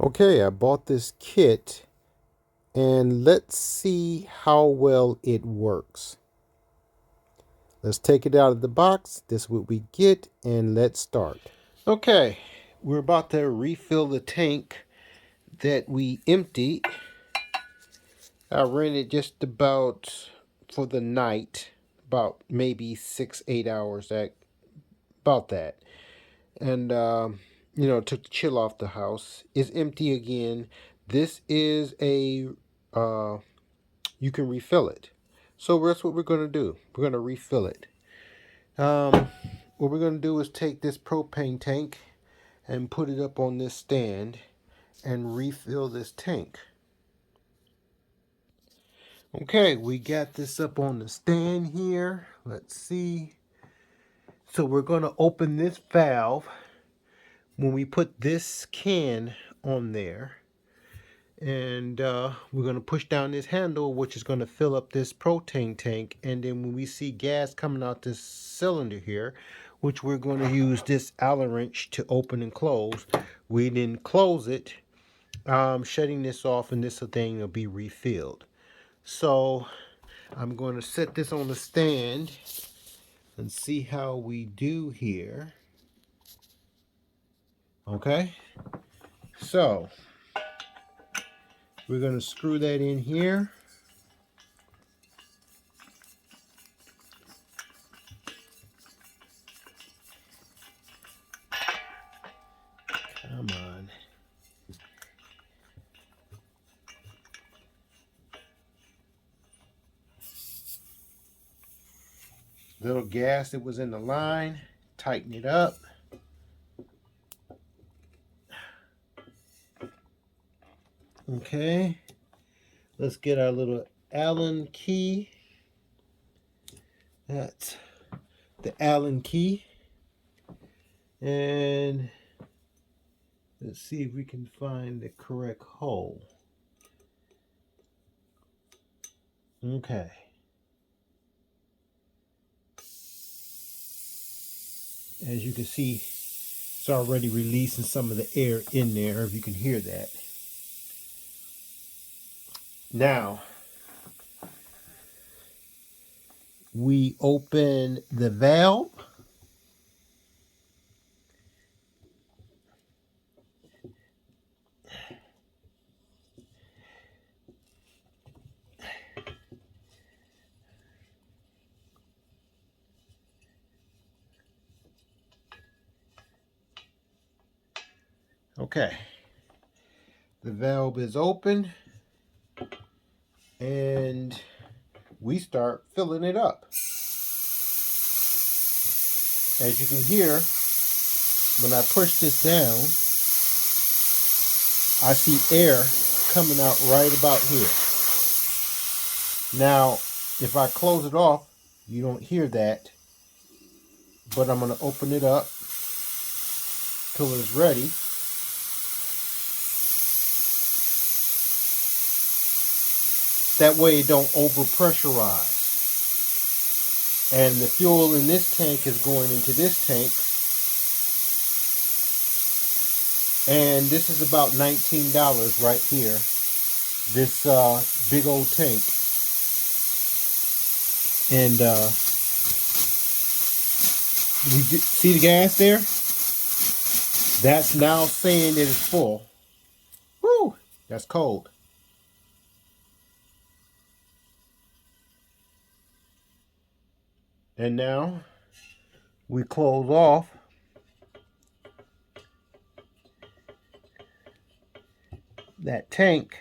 Okay, I bought this kit and let's see how well it works. Let's take it out of the box. This is what we get and let's start. Okay, we're about to refill the tank that we emptied. I ran it just about for the night, about maybe 6-8 hours, about that. And took the chill off the house. It's empty again. This is a you can refill it. So that's what we're going to do. We're going to refill it. What we're going to do is take this propane tank and put it up on this stand and refill this tank. Okay, we got this up on the stand here. Let's see. So we're going to open this valve when we put this can on there. And we're going to push down this handle, which is going to fill up this propane tank. And then when we see gas coming out this cylinder here, which we're going to use this Allen wrench to open and close, we then close it, shutting this off, and this thing will be refilled. So I'm going to set this on the stand and see how we do here. Okay, so we're going to screw that in here. Come on. Little gas that was in the line, tighten it up. Okay, let's get our little Allen key. That's the Allen key. And let's see if we can find the correct hole. Okay. As you can see, it's already releasing some of the air in there, if you can hear that. Now, we open the valve. Okay, the valve is open and we start filling it up. As you can hear, when I push this down, I see air coming out right about here. Now, if I close it off, you don't hear that, but I'm going to open it up till it's ready. That way it don't overpressurize. And the fuel in this tank is going into this tank. And this is about $19 right here. This big old tank. And see the gas there? That's now saying that it's full. Woo! That's cold. And now we close off that tank.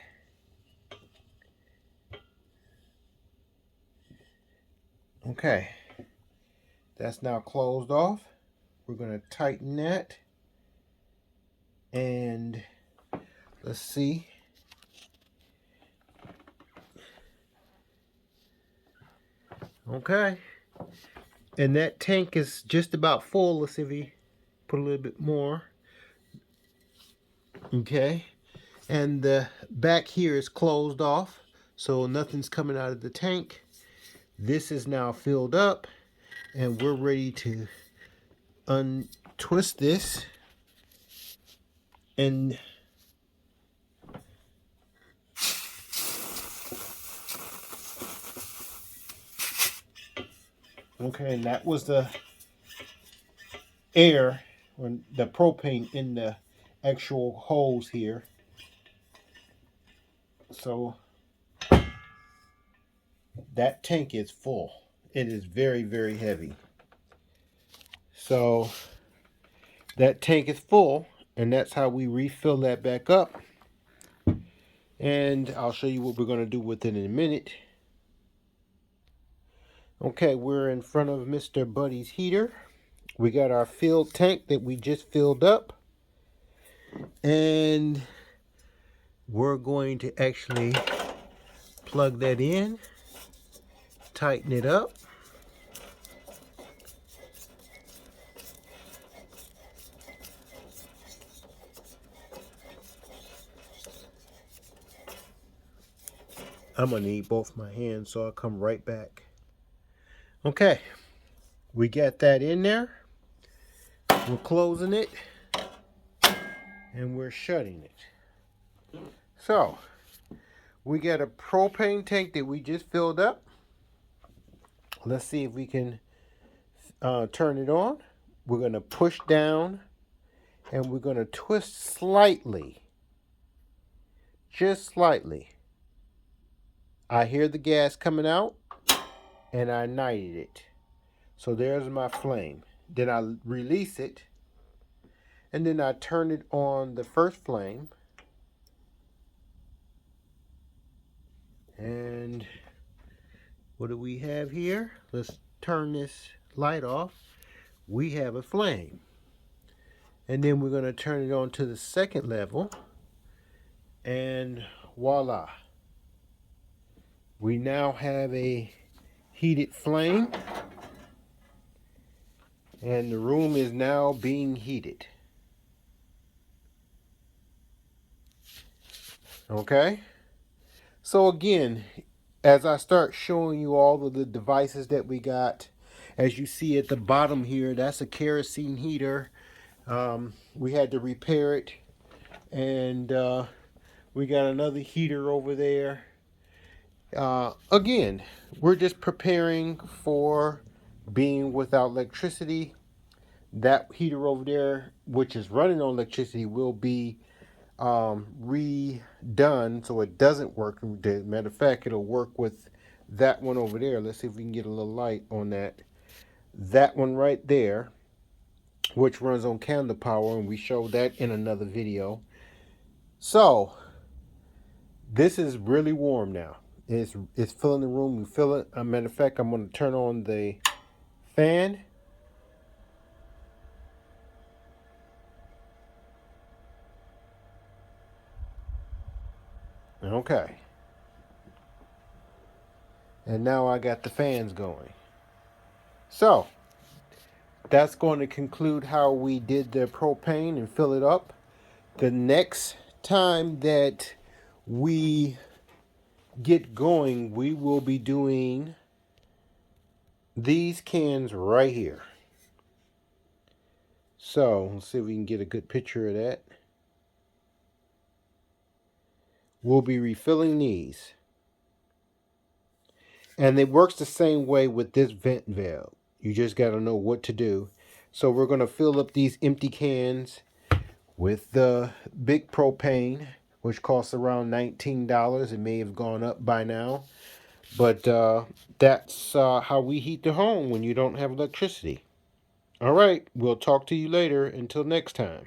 Okay, that's now closed off. We're going to tighten that. And let's see. Okay. And that tank is just about full. Let's see if we put a little bit more. Okay. And the back here is closed off, so nothing's coming out of the tank. This is now filled up, and we're ready to untwist this and Okay, and that was the air, when the propane in the actual hose here. So that tank is full. It is very, very heavy. So that tank is full, and that's how we refill that back up. And I'll show you what we're going to do with it in a minute. Okay, we're in front of Mr. Buddy's heater. We got our filled tank that we just filled up. And we're going to actually plug that in, tighten it up. I'm going to need both my hands, so I'll come right back. Okay, we got that in there. We're closing it, and we're shutting it. So, we got a propane tank that we just filled up. Let's see if we can turn it on. We're going to push down, and we're going to twist slightly. Just slightly. I hear the gas coming out, and I ignited it. So there's my flame. Then I release it, and then I turn it on the first flame. And what do we have here? Let's turn this light off. We have a flame. And then we're going to turn it on to the second level, and voila. We now have a heated flame, and the room is now being heated. Okay? So again, as I start showing you all of the devices that we got, as you see at the bottom here, that's a kerosene heater. We had to repair it, and we got another heater over there. Again, we're just preparing for being without electricity. That heater over there, which is running on electricity, will be redone so it doesn't work. Matter of fact, it'll work with that one over there. Let's see if we can get a little light on that. That one right there, which runs on candle power, and we showed that in another video. So this is really warm now. It's filling the room. We feel it. As a matter of fact, I'm going to turn on the fan. Okay. And now I got the fans going. So that's going to conclude how we did the propane and fill it up. The next time that we get going, we will be doing these cans right here. So let's see if we can get a good picture of that. We'll be refilling these. And it works the same way with this vent valve. You just got to know what to do. So we're going to fill up these empty cans with the big propane, which costs around $19. It may have gone up by now. But that's how we heat the home when you don't have electricity. All right, we'll talk to you later. Until next time.